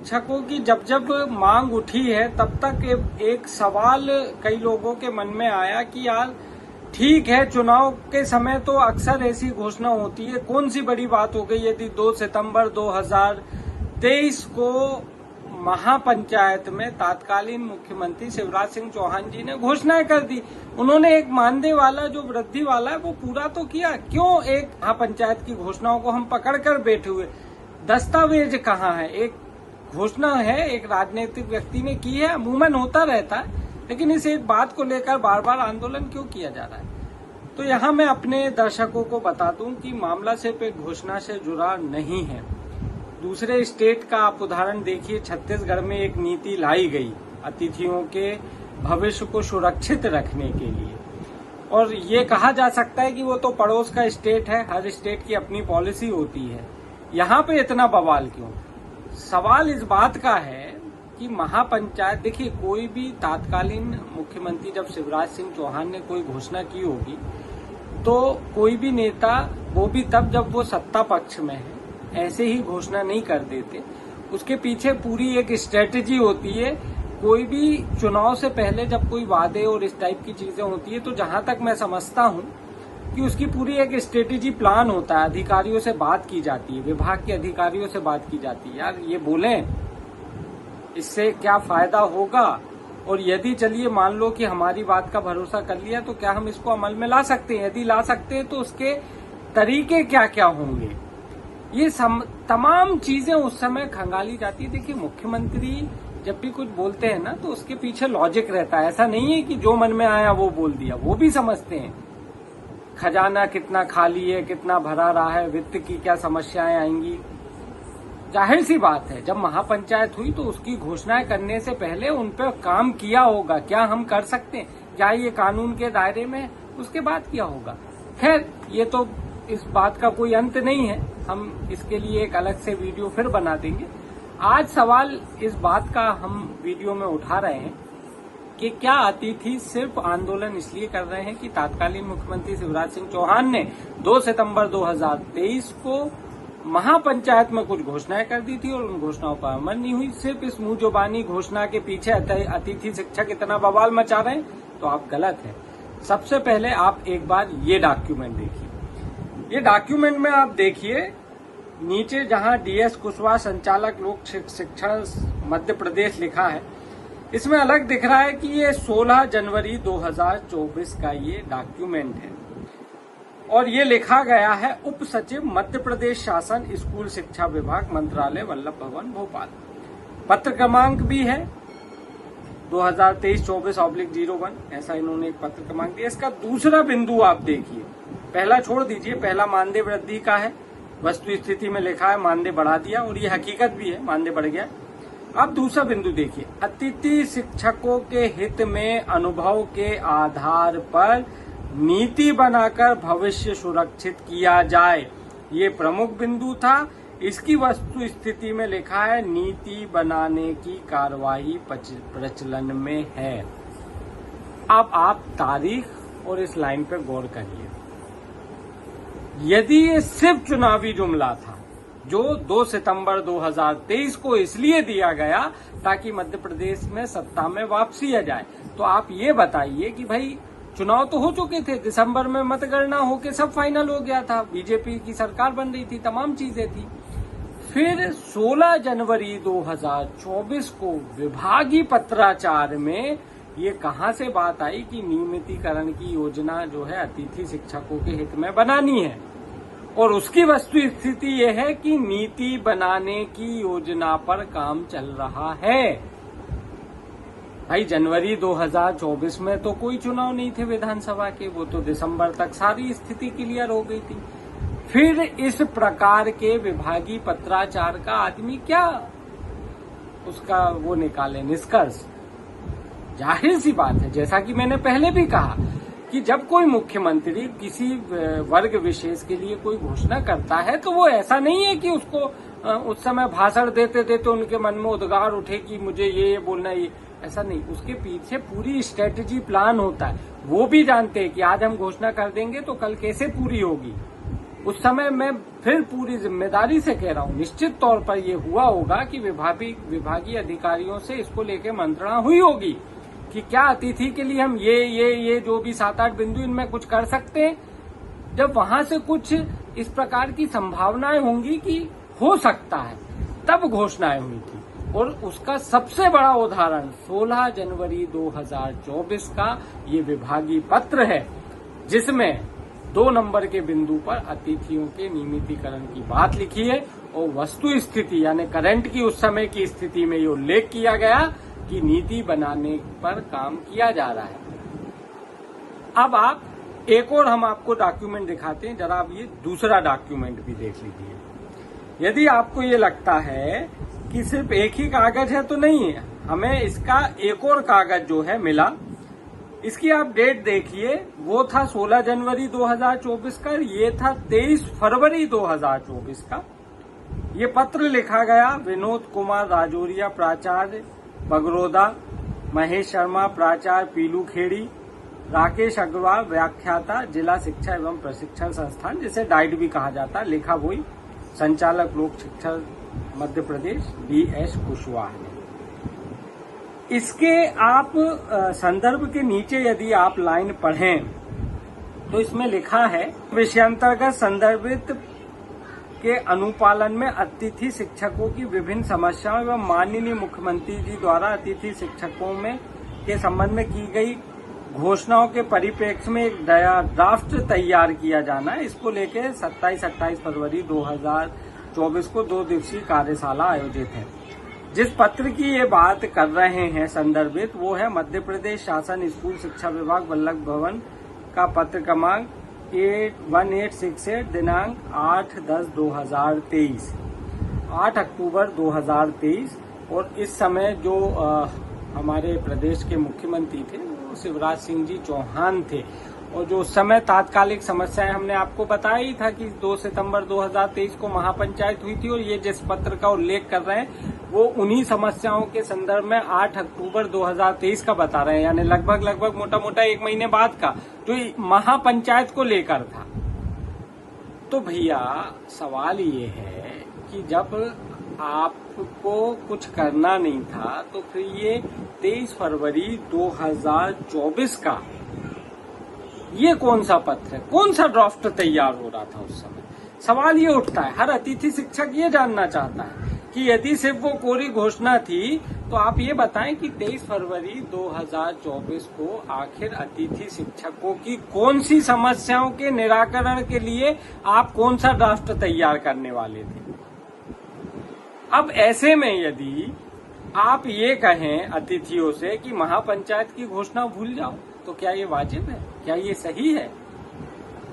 शिक्षकों की जब जब मांग उठी है तब तक एक सवाल कई लोगों के मन में आया कि यार ठीक है, चुनाव के समय तो अक्सर ऐसी घोषणा होती है, कौन सी बड़ी बात हो गई यदि 2 सितंबर 2023 को महापंचायत में तत्कालीन मुख्यमंत्री शिवराज सिंह चौहान जी ने घोषणाएं कर दी। उन्होंने एक मानदेय वाला जो वृद्धि वाला है वो पूरा तो किया, क्यों एक महापंचायत की घोषणाओं को हम पकड़ कर बैठे हुए? दस्तावेज कहाँ है? एक घोषणा है, एक राजनीतिक व्यक्ति ने की है, अमूमन होता रहता है, लेकिन इस एक बात को लेकर बार बार आंदोलन क्यों किया जा रहा है? तो यहाँ मैं अपने दर्शकों को बता दूं कि मामला सिर्फ एक घोषणा से जुड़ा नहीं है। दूसरे स्टेट का आप उदाहरण देखिए, छत्तीसगढ़ में एक नीति लाई गई अतिथियों के भविष्य को सुरक्षित रखने के लिए, और ये कहा जा सकता है कि वो तो पड़ोस का स्टेट है, हर स्टेट की अपनी पॉलिसी होती है। यहाँ पे इतना बवाल क्यों? सवाल इस बात का है कि महापंचायत, देखिए कोई भी तत्कालीन मुख्यमंत्री जब शिवराज सिंह चौहान ने कोई घोषणा की होगी तो कोई भी नेता, वो भी तब जब वो सत्ता पक्ष में है, ऐसे ही घोषणा नहीं कर देते। उसके पीछे पूरी एक स्ट्रेटेजी होती है। कोई भी चुनाव से पहले जब कोई वादे और इस टाइप की चीजें होती है तो जहां तक मैं समझता हूं कि उसकी पूरी एक स्ट्रेटेजी प्लान होता है, अधिकारियों से बात की जाती है, विभाग के अधिकारियों से बात की जाती है, यार ये बोलें इससे क्या फायदा होगा, और यदि चलिए मान लो कि हमारी बात का भरोसा कर लिया तो क्या हम इसको अमल में ला सकते हैं? यदि ला सकते हैं तो उसके तरीके क्या क्या होंगे? ये तमाम चीजें उस समय खंगाली जाती है। देखिए मुख्यमंत्री जब भी कुछ बोलते हैं ना तो उसके पीछे लॉजिक रहता है, ऐसा नहीं है कि जो मन में आया वो बोल दिया। वो भी समझते हैं खजाना कितना खाली है, कितना भरा रहा है, वित्त की क्या समस्याएं आएंगी। जाहिर सी बात है, जब महापंचायत हुई तो उसकी घोषणाएं करने से पहले उन पर काम किया होगा। क्या हम कर सकते हैं? क्या ये कानून के दायरे में? उसके बाद किया होगा। खैर, ये तो इस बात का कोई अंत नहीं है, हम इसके लिए एक अलग से वीडियो फिर बना देंगे। आज सवाल इस बात का हम वीडियो में उठा रहे हैं कि क्या अतिथि सिर्फ आंदोलन इसलिए कर रहे हैं कि तत्कालीन मुख्यमंत्री शिवराज सिंह चौहान ने 2 सितंबर 2023 को महापंचायत में कुछ घोषणाएं कर दी थी और उन घोषणाओं पर अमल नहीं हुई। सिर्फ इस मुंह जुबानी घोषणा के पीछे अतिथि शिक्षक इतना बवाल मचा रहे हैं, तो आप गलत हैं। सबसे पहले आप एक बार ये डॉक्यूमेंट देखिए। ये डॉक्यूमेंट में आप देखिए नीचे जहां डीएस कुशवाहा संचालक लोक शिक्षण मध्य प्रदेश लिखा है, इसमें अलग दिख रहा है कि ये 16 जनवरी 2024 का ये डॉक्यूमेंट है और ये लिखा गया है उप सचिव मध्य प्रदेश शासन स्कूल शिक्षा विभाग मंत्रालय वल्लभ भवन भोपाल। पत्र क्रमांक भी है 2023-24/01, ऐसा इन्होंने एक पत्र क्रमांक दिया। इसका दूसरा बिंदु आप देखिए, पहला छोड़ दीजिए, पहला मानदेय वृद्धि का है, वस्तु स्थिति में लिखा है मानदेय बढ़ा दिया और ये हकीकत भी है, मानदेय बढ़ गया। अब दूसरा बिंदु देखिए, अतिथि शिक्षकों के हित में अनुभव के आधार पर नीति बनाकर भविष्य सुरक्षित किया जाए, ये प्रमुख बिंदु था। इसकी वस्तु स्थिति में लिखा है नीति बनाने की कार्यवाही प्रचलन में है। अब आप तारीख और इस लाइन पर गौर करिए। यदि ये सिर्फ चुनावी जुमला था जो 2 सितंबर 2023 को इसलिए दिया गया ताकि मध्य प्रदेश में सत्ता में वापसी आ जाए, तो आप ये बताइए कि भाई चुनाव तो हो चुके थे, दिसंबर में मतगणना होके सब फाइनल हो गया था, बीजेपी की सरकार बन रही थी, तमाम चीजें थी। फिर 16 जनवरी 2024 को विभागीय पत्राचार में ये कहां से बात आई कि नियमितीकरण की योजना जो है अतिथि शिक्षकों के हित में बनानी है, और उसकी वस्तु स्थिति ये है कि नीति बनाने की योजना पर काम चल रहा है। भाई जनवरी 2024 में तो कोई चुनाव नहीं थे विधानसभा के, वो तो दिसंबर तक सारी स्थिति क्लियर हो गई थी। फिर इस प्रकार के विभागीय पत्राचार का आदमी क्या उसका वो निकाले निष्कर्ष? जाहिर सी बात है, जैसा कि मैंने पहले भी कहा कि जब कोई मुख्यमंत्री किसी वर्ग विशेष के लिए कोई घोषणा करता है तो वो ऐसा नहीं है कि उसको उस समय भाषण देते देते उनके मन में उद्गार उठे कि मुझे ये बोलना है, ऐसा नहीं। उसके पीछे पूरी स्ट्रेटेजी प्लान होता है। वो भी जानते हैं कि आज हम घोषणा कर देंगे तो कल कैसे पूरी होगी, उस समय मैं फिर पूरी जिम्मेदारी से कह रहा हूं, निश्चित तौर पर यह हुआ होगा कि विभागीय अधिकारियों से इसको लेकर मंत्रणा हुई होगी कि क्या अतिथि के लिए हम ये जो भी 7-8 बिंदु इनमें कुछ कर सकते हैं। जब वहां से कुछ इस प्रकार की संभावनाएं होंगी कि हो सकता है, तब घोषणाएं हुई थी। और उसका सबसे बड़ा उदाहरण 16 जनवरी 2024 का ये विभागीय पत्र है, जिसमें 2 नंबर के बिंदु पर अतिथियों के नियमितीकरण की बात लिखी है और वस्तु स्थिति यानी करंट की उस समय की स्थिति में ये उल्लेख किया गया कि नीति बनाने पर काम किया जा रहा है। अब आप एक और हम आपको डॉक्यूमेंट दिखाते हैं, जरा आप ये दूसरा डॉक्यूमेंट भी देख लीजिए। यदि आपको ये लगता है कि सिर्फ एक ही कागज है, तो नहीं है, हमें इसका एक और कागज जो है मिला। इसकी आप डेट देखिए, वो था 16 जनवरी 2024 का, ये था 23 फरवरी 2024 का। ये पत्र लिखा गया विनोद कुमार राजौरिया प्राचार्य बगरोदा, महेश शर्मा प्राचार्य पीलूखेड़ी, राकेश अग्रवाल व्याख्याता जिला शिक्षा एवं प्रशिक्षण संस्थान, जिसे डाइट भी कहा जाता है, लिखा वही संचालक लोक शिक्षा मध्य प्रदेश BS कुशवाहा ने। इसके आप संदर्भ के नीचे यदि आप लाइन पढ़ें तो इसमें लिखा है, विषयांतर्गत संदर्भित के अनुपालन में अतिथि शिक्षकों की विभिन्न समस्याओं एवं माननीय मुख्यमंत्री जी द्वारा अतिथि शिक्षकों में के संबंध में की गई घोषणाओं के परिप्रेक्ष्य में एक ड्राफ्ट तैयार किया जाना है। इसको लेकर 27-28 फरवरी 2024 को 2 दिवसीय कार्यशाला आयोजित है। जिस पत्र की ये बात कर रहे हैं संदर्भित, वो है मध्य प्रदेश शासन स्कूल शिक्षा विभाग वल्लभ भवन का पत्र क्रमांक 1868 दिनांक 8/10/2023, 8 अक्टूबर 2023। और इस समय जो हमारे प्रदेश के मुख्यमंत्री थे वो शिवराज सिंह जी चौहान थे। और जो उस समय तात्कालिक समस्याएं हमने आपको बताया ही था कि 2 सितंबर 2023 को महापंचायत हुई थी, और ये जिस पत्र का उल्लेख कर रहे हैं वो उन्हीं समस्याओं के संदर्भ में 8 अक्टूबर 2023 का बता रहे हैं, यानी लगभग मोटा मोटा 1 महीने बाद का, जो महापंचायत को लेकर था। तो भैया सवाल ये है कि जब आपको कुछ करना नहीं था तो फिर ये 23 फरवरी 2024 का ये कौन सा पत्र है, कौन सा ड्राफ्ट तैयार हो रहा था उस समय? सवाल ये उठता है, हर अतिथि शिक्षक ये जानना चाहता है कि यदि सिर्फ वो कोरी घोषणा थी तो आप ये बताएं कि 23 फरवरी 2024 को आखिर अतिथि शिक्षकों की कौन सी समस्याओं के निराकरण के लिए आप कौन सा ड्राफ्ट तैयार करने वाले थे। अब ऐसे में यदि आप ये कहें अतिथियों से कि महापंचायत की घोषणा भूल जाओ, तो क्या ये वाजिब है, क्या ये सही है?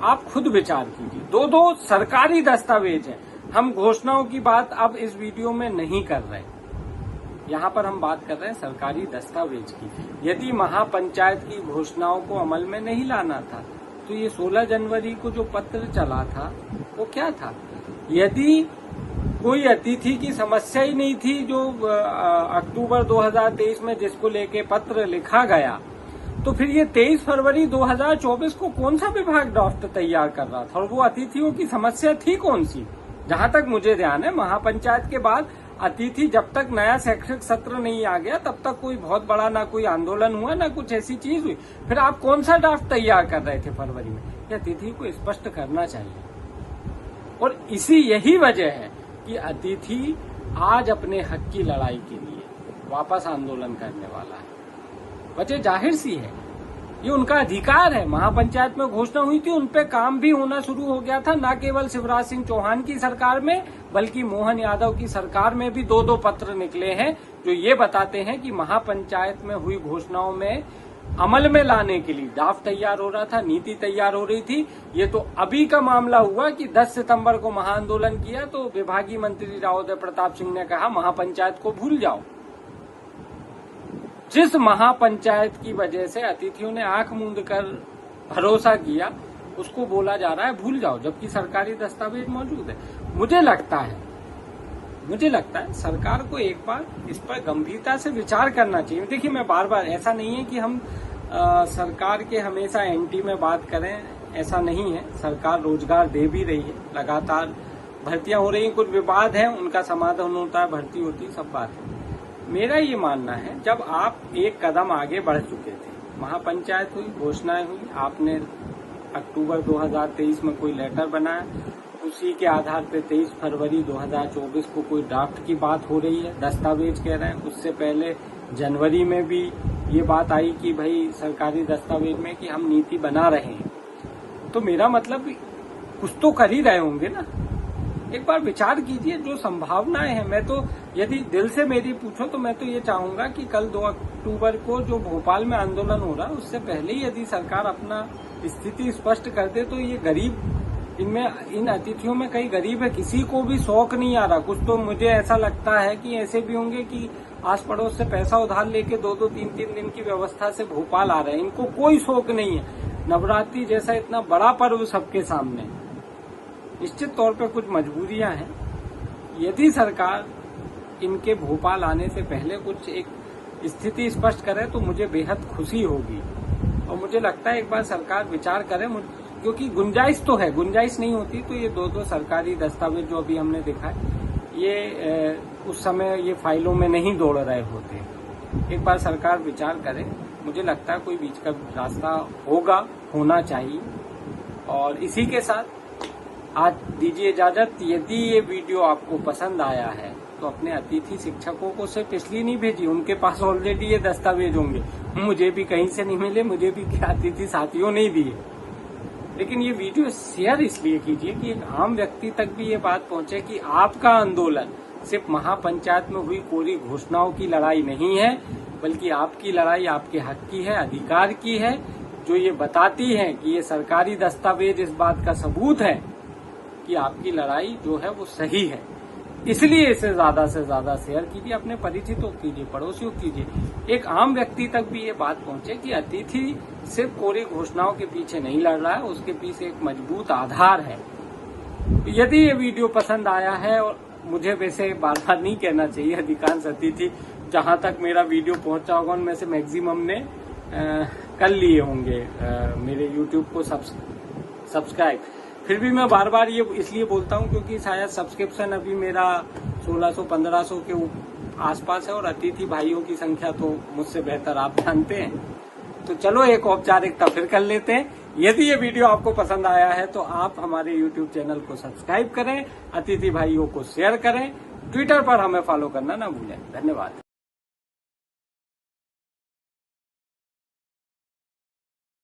आप खुद विचार कीजिए। 2 सरकारी दस्तावेज हैं। हम घोषणाओं की बात अब इस वीडियो में नहीं कर रहे, यहाँ पर हम बात कर रहे हैं सरकारी दस्तावेज की। यदि महापंचायत की घोषणाओं को अमल में नहीं लाना था तो ये 16 जनवरी को जो पत्र चला था वो क्या था? यदि कोई अतिथि की समस्या ही नहीं थी जो अक्टूबर 2023 में जिसको लेके पत्र लिखा गया, तो फिर ये 23 फरवरी 2024 को कौन सा विभाग ड्राफ्ट तैयार कर रहा था और वो अतिथियों की समस्या थी कौन सी? जहां तक मुझे ध्यान है, महापंचायत के बाद अतिथि जब तक नया शैक्षिक सत्र नहीं आ गया तब तक कोई बहुत बड़ा ना कोई आंदोलन हुआ ना कुछ ऐसी चीज हुई। फिर आप कौन सा ड्राफ्ट तैयार कर रहे थे फरवरी में? ये अतिथि को स्पष्ट करना चाहिए। और यही वजह है कि अतिथि आज अपने हक की लड़ाई के लिए वापस आंदोलन करने वाला है। वजह जाहिर सी है, ये उनका अधिकार है। महापंचायत में घोषणा हुई थी, उनपे काम भी होना शुरू हो गया था, न केवल शिवराज सिंह चौहान की सरकार में बल्कि मोहन यादव की सरकार में भी 2 पत्र निकले हैं जो ये बताते हैं कि महापंचायत में हुई घोषणाओं में अमल में लाने के लिए ड्राफ्ट तैयार हो रहा था, नीति तैयार हो रही थी। ये तो अभी का मामला हुआ कि 10 सितंबर को महाआंदोलन किया तो विभागीय मंत्री राव प्रताप सिंह ने कहा महापंचायत को भूल जाओ। जिस महापंचायत की वजह से अतिथियों ने आंख मूंद कर भरोसा किया उसको बोला जा रहा है भूल जाओ, जबकि सरकारी दस्तावेज मौजूद है। मुझे लगता है सरकार को एक बार इस पर गंभीरता से विचार करना चाहिए। देखिए, मैं बार बार, ऐसा नहीं है कि हम सरकार के हमेशा एंटी में बात करें ऐसा नहीं है, सरकार रोजगार दे भी रही है, लगातार भर्तियां हो रही हैं, कुछ विवाद है उनका समाधान होता है, भर्ती होती है, सब बात है। मेरा ये मानना है जब आप एक कदम आगे बढ़ चुके थे, महापंचायत हुई, घोषणाएं हुई, आपने अक्टूबर 2023 में कोई लेटर बनाया, उसी के आधार पे 23 फरवरी 2024 को कोई ड्राफ्ट की बात हो रही है, दस्तावेज कह रहे हैं, उससे पहले जनवरी में भी ये बात आई कि भाई सरकारी दस्तावेज में कि हम नीति बना रहे हैं। तो मेरा मतलब कुछ तो कर ही रहे होंगे ना, एक बार विचार कीजिए जो संभावनाएं हैं। मैं तो यदि दिल से मेरी पूछो तो मैं तो ये चाहूंगा कि कल 2 अक्टूबर को जो भोपाल में आंदोलन हो रहा है उससे पहले ही यदि सरकार अपना स्थिति स्पष्ट कर दे तो ये गरीब, इनमें इन अतिथियों में कई गरीब है, किसी को भी शौक नहीं आ रहा। कुछ तो मुझे ऐसा लगता है कि ऐसे भी होंगे कि आस पड़ोस से पैसा उधार लेके 2-2, 3-3 दिन की व्यवस्था से भोपाल आ रहे हैं, इनको कोई शौक नहीं है। नवरात्रि जैसा इतना बड़ा पर्व सबके सामने, निश्चित तौर पे कुछ मजबूरियां हैं। यदि सरकार इनके भोपाल आने से पहले कुछ एक स्थिति स्पष्ट करे तो मुझे बेहद खुशी होगी, और मुझे लगता है एक बार सरकार विचार करे, क्योंकि गुंजाइश तो है, गुंजाइश नहीं होती तो ये 2-2 सरकारी दस्तावेज जो अभी हमने देखा है ये उस समय ये फाइलों में नहीं दौड़ रहे होते। एक बार सरकार विचार करे, मुझे लगता है कोई बीच का रास्ता होना चाहिए। और इसी के साथ आज दीजिए इजाजत। यदि ये वीडियो आपको पसंद आया है तो अपने अतिथि शिक्षकों को सिर्फ इसलिए नहीं भेजिए, उनके पास ऑलरेडी ये दस्तावेज होंगे, मुझे भी कहीं से नहीं मिले, मुझे भी अतिथि साथियों नहीं दिए, लेकिन ये वीडियो शेयर इसलिए कीजिए कि एक आम व्यक्ति तक भी ये बात पहुंचे कि आपका आंदोलन सिर्फ महापंचायत में हुई कोरी घोषणाओं की लड़ाई नहीं है, बल्कि आपकी लड़ाई आपके हक की है, अधिकार की है, जो ये बताती है कि ये सरकारी दस्तावेज इस बात का सबूत है कि आपकी लड़ाई जो है वो सही है। इसलिए इसे ज्यादा से ज्यादा शेयर कीजिए, अपने परिचितों कीजिए, पड़ोसियों कीजिए, एक आम व्यक्ति तक भी ये बात पहुंचे कि अतिथि सिर्फ कोरी घोषणाओं के पीछे नहीं लड़ रहा है, उसके पीछे एक मजबूत आधार है। यदि ये वीडियो पसंद आया है, और मुझे वैसे बार बार नहीं कहना चाहिए, अधिकांश अतिथि जहां तक मेरा वीडियो पहुंचा होगा उनमें से मैक्सिमम ने कर लिए होंगे मेरे यूट्यूब को सब्सक्राइब। फिर भी मैं बार बार ये इसलिए बोलता हूँ क्योंकि शायद सब्सक्रिप्शन अभी मेरा 1600-1500 के आसपास है, और अतिथि भाइयों की संख्या तो मुझसे बेहतर आप जानते हैं। तो चलो एक औपचारिकता फिर कर लेते हैं। यदि ये वीडियो आपको पसंद आया है तो आप हमारे YouTube चैनल को सब्सक्राइब करें, अतिथि भाइयों को शेयर करें, ट्विटर पर हमें फॉलो करना ना भूलें। धन्यवाद।